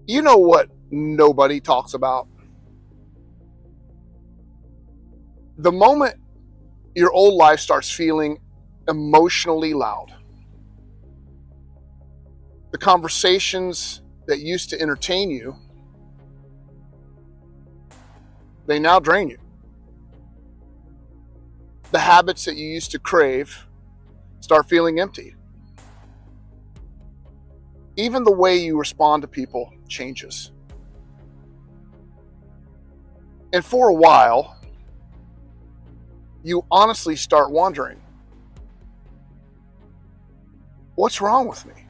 You know what nobody talks about? The moment your old life starts feeling emotionally loud, the conversations that used to entertain you, they now drain you. The habits that you used to crave start feeling empty. Even the way you respond to people changes. And for a while, you honestly start wondering, what's wrong with me?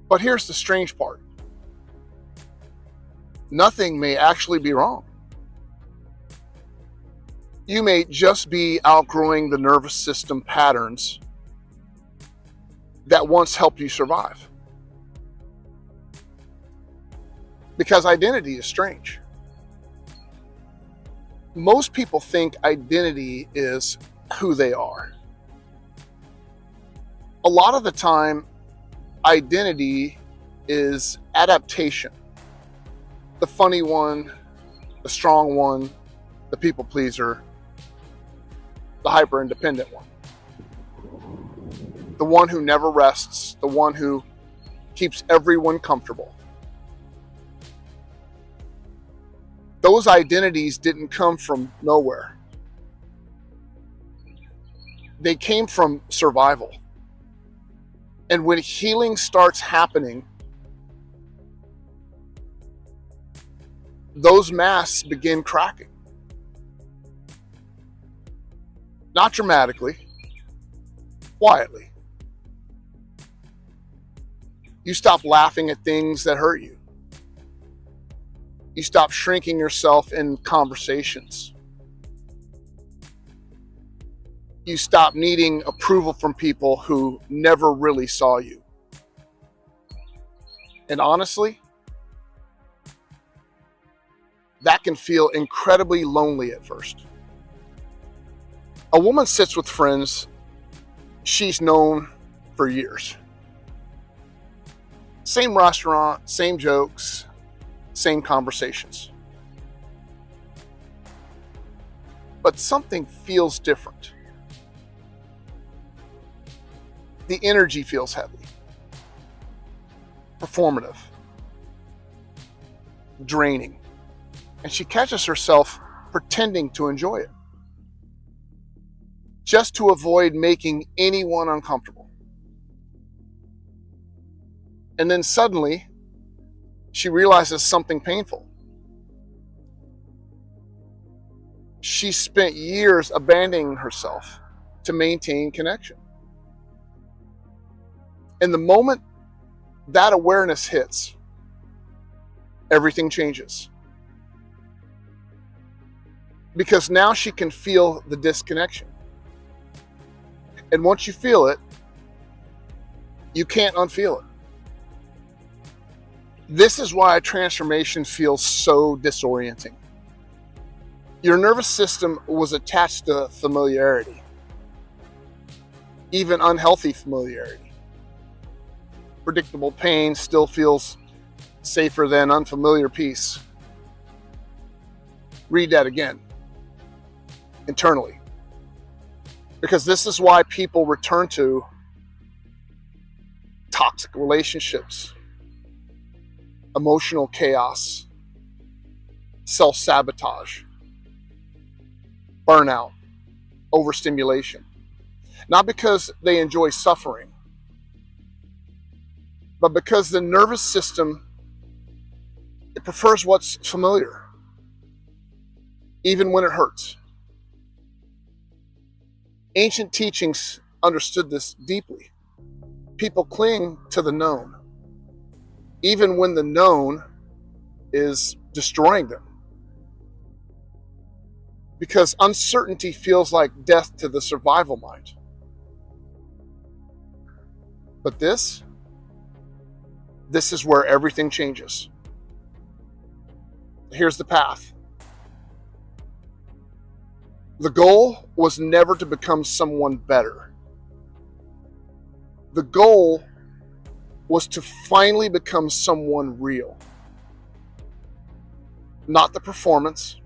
But here's the strange part. Nothing may actually be wrong. You may just be outgrowing the nervous system patterns that once helped you survive. Because identity is strange. Most people think identity is who they are. A lot of the time, identity is adaptation. The funny one, the strong one, the people pleaser, the hyper independent one. The one who never rests, the one who keeps everyone comfortable. Those identities didn't come from nowhere. They came from survival. And when healing starts happening, those masks begin cracking. Not dramatically, quietly. You stop laughing at things that hurt you. You stop shrinking yourself in conversations. You stop needing approval from people who never really saw you. And honestly, that can feel incredibly lonely at first. A woman sits with friends she's known for years. Same restaurant, same jokes, same conversations. But something feels different. The energy feels heavy, performative, draining, and she catches herself pretending to enjoy it, just to avoid making anyone uncomfortable. And then suddenly, she realizes something painful. She spent years abandoning herself to maintain connection. And the moment that awareness hits, everything changes. Because now she can feel the disconnection. And once you feel it, you can't unfeel it. This is why transformation feels so disorienting. Your nervous system was attached to familiarity, even unhealthy familiarity. Predictable pain still feels safer than unfamiliar peace. Read that again, internally. Because this is why people return to toxic relationships, emotional chaos, self-sabotage, burnout, overstimulation. Not because they enjoy suffering, but because the nervous system, it prefers what's familiar, even when it hurts. Ancient teachings understood this deeply. People cling to the known, even when the known is destroying them. Because uncertainty feels like death to the survival mind. But this is where everything changes. Here's the path. The goal was never to become someone better. The goal was to finally become someone real. Not the performance,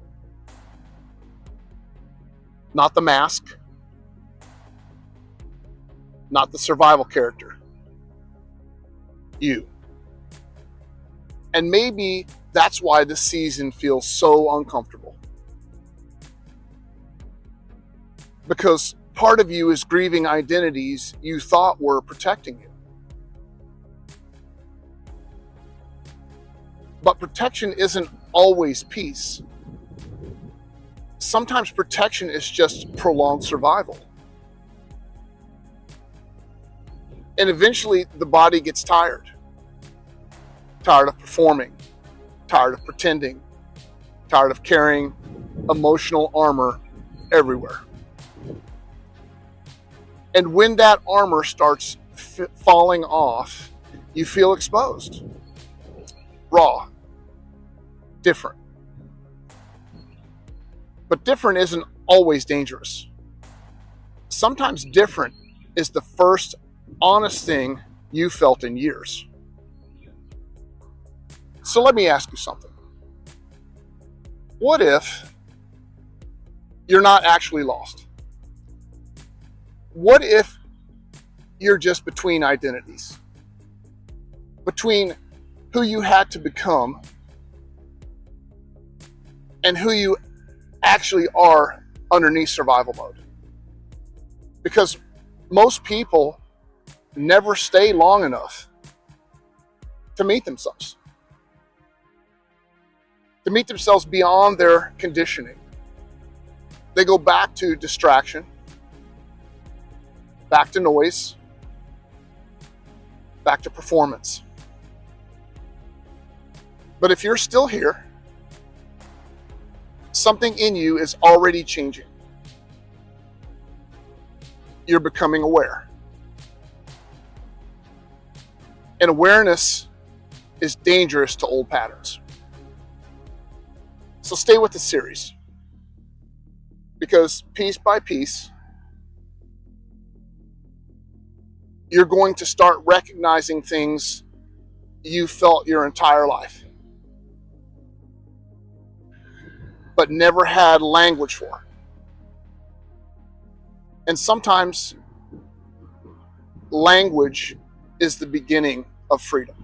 not the mask, not the survival character. You. And maybe that's why this season feels so uncomfortable. Because part of you is grieving identities you thought were protecting you. But protection isn't always peace. Sometimes protection is just prolonged survival. And eventually the body gets tired. Tired of performing, tired of pretending, tired of carrying emotional armor everywhere. And when that armor starts falling off, you feel exposed, raw, different. But different isn't always dangerous. Sometimes different is the first honest thing you felt in years. So let me ask you something. What if you're not actually lost? What if you're just between identities? Between who you had to become and who you actually are underneath survival mode? Because most people never stay long enough to meet themselves. To meet themselves beyond their conditioning. They go back to distraction, back to noise, back to performance. But if you're still here, something in you is already changing. You're becoming aware. And awareness is dangerous to old patterns. So stay with the series. Because piece by piece, you're going to start recognizing things you felt your entire life, but never had language for. And sometimes language is the beginning of freedom.